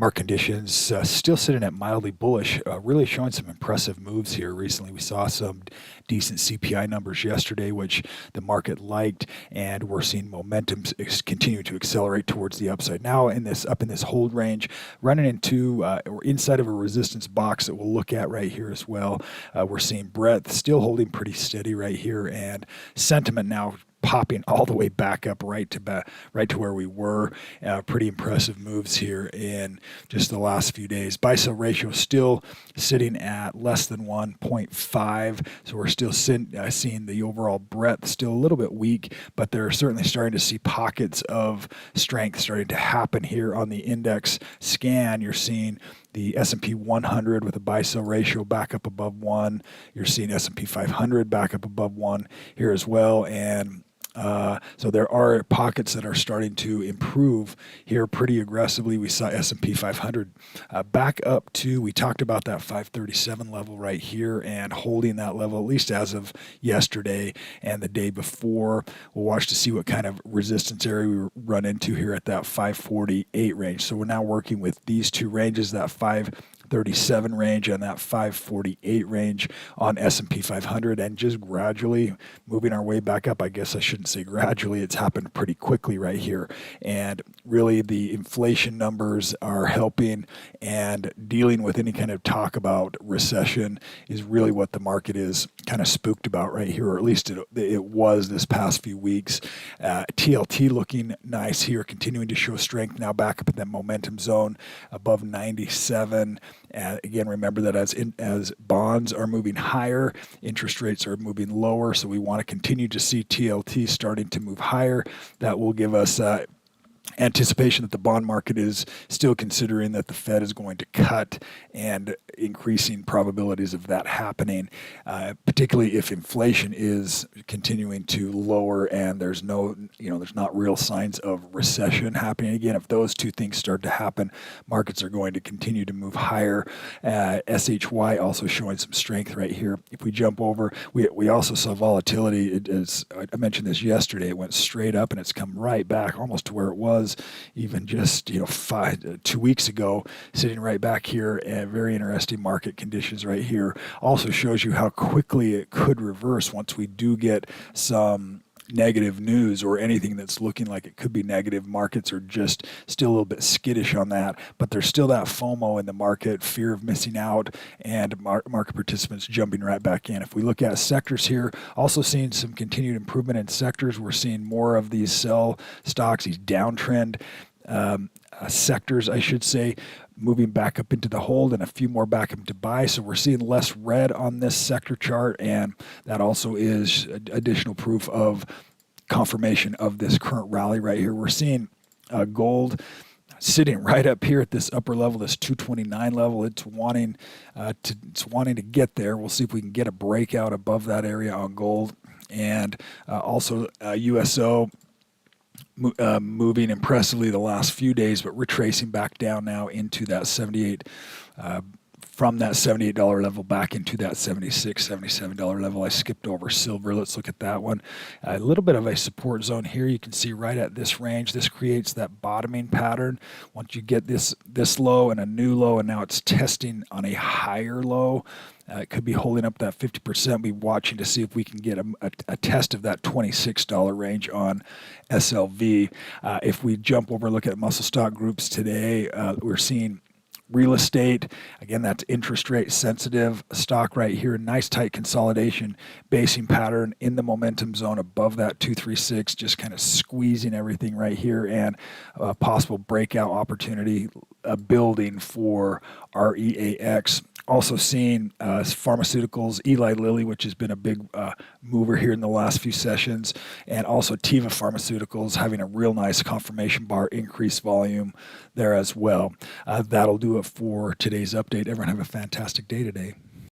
Market conditions still sitting at mildly bullish, really showing some impressive moves here recently. We saw some decent CPI numbers yesterday, which the market liked, and we're seeing momentum continue to accelerate towards the upside. Now up in this hold range, running into or inside of a resistance box that we'll look at right here as well. We're seeing breadth still holding pretty steady right here, and sentiment now popping all the way back up right to where we were. Pretty impressive moves here in just the last few days. Buy-sell ratio still sitting at less than 1.5, so we're still seeing the overall breadth still a little bit weak, but they're certainly starting to see pockets of strength starting to happen here on the index scan. You're seeing the S&P 100 with a buy-sell ratio back up above 1. You're seeing S&P 500 back up above 1 here as well, and so there are pockets that are starting to improve here pretty aggressively. We saw S&P 500 back up to, we talked about that 537 level right here, and holding that level at least as of yesterday and the day before. We'll watch to see what kind of resistance area we run into here at that 548 range. So we're now working with these two ranges, that 537 range and that 548 range on S&P 500, and just gradually moving our way back up. I guess I shouldn't say gradually, it's happened pretty quickly right here, and really the inflation numbers are helping, and dealing with any kind of talk about recession is really what the market is kind of spooked about right here, or at least it was this past few weeks. TLT looking nice here, continuing to show strength, now back up in that momentum zone above 97. Again, remember that as bonds are moving higher, interest rates are moving lower, so we want to continue to see TLT starting to move higher. That will give us anticipation that the bond market is still considering that the Fed is going to cut, and increasing probabilities of that happening, particularly if inflation is continuing to lower and there's not real signs of recession happening. Again, if those two things start to happen, markets are going to continue to move higher. SHY also showing some strength right here. If we jump over, we also saw volatility. I mentioned this yesterday. It went straight up and it's come right back almost to where it was even just 2 weeks ago, sitting right back here. Very interesting market conditions right here. Also shows you how quickly it could reverse once we do get some negative news or anything that's looking like it could be negative. Markets are just still a little bit skittish on that, but there's still that FOMO in the market, fear of missing out, and market participants jumping right back in. If we look at sectors here, also seeing some continued improvement in sectors. We're seeing more of these sell stocks, these downtrend sectors, I should say, moving back up into the hold, and a few more back into buy. So we're seeing less red on this sector chart, and that also is additional proof of confirmation of this current rally right here. We're seeing gold sitting right up here at this upper level, this 229 level. It's wanting to get there. We'll see if we can get a breakout above that area on gold, and also USO. Moving impressively the last few days, but retracing back down now into that 78, from that $78 level back into that $76, $77 level. I skipped over silver. Let's look at that one. A little bit of a support zone here. You can see right at this range, this creates that bottoming pattern. Once you get this low and a new low, and now it's testing on a higher low, it could be holding up that 50%. Be watching to see if we can get a test of that $26 range on SLV. If we jump over and look at muscle stock groups today, we're seeing real estate. Again, that's interest rate sensitive stock right here. Nice tight consolidation, basing pattern in the momentum zone above that 236, just kind of squeezing everything right here, and a possible breakout opportunity building for REAX. Also seeing pharmaceuticals, Eli Lilly, which has been a big mover here in the last few sessions, and also Teva Pharmaceuticals having a real nice confirmation bar, increased volume there as well. That'll do it for today's update. Everyone have a fantastic day today.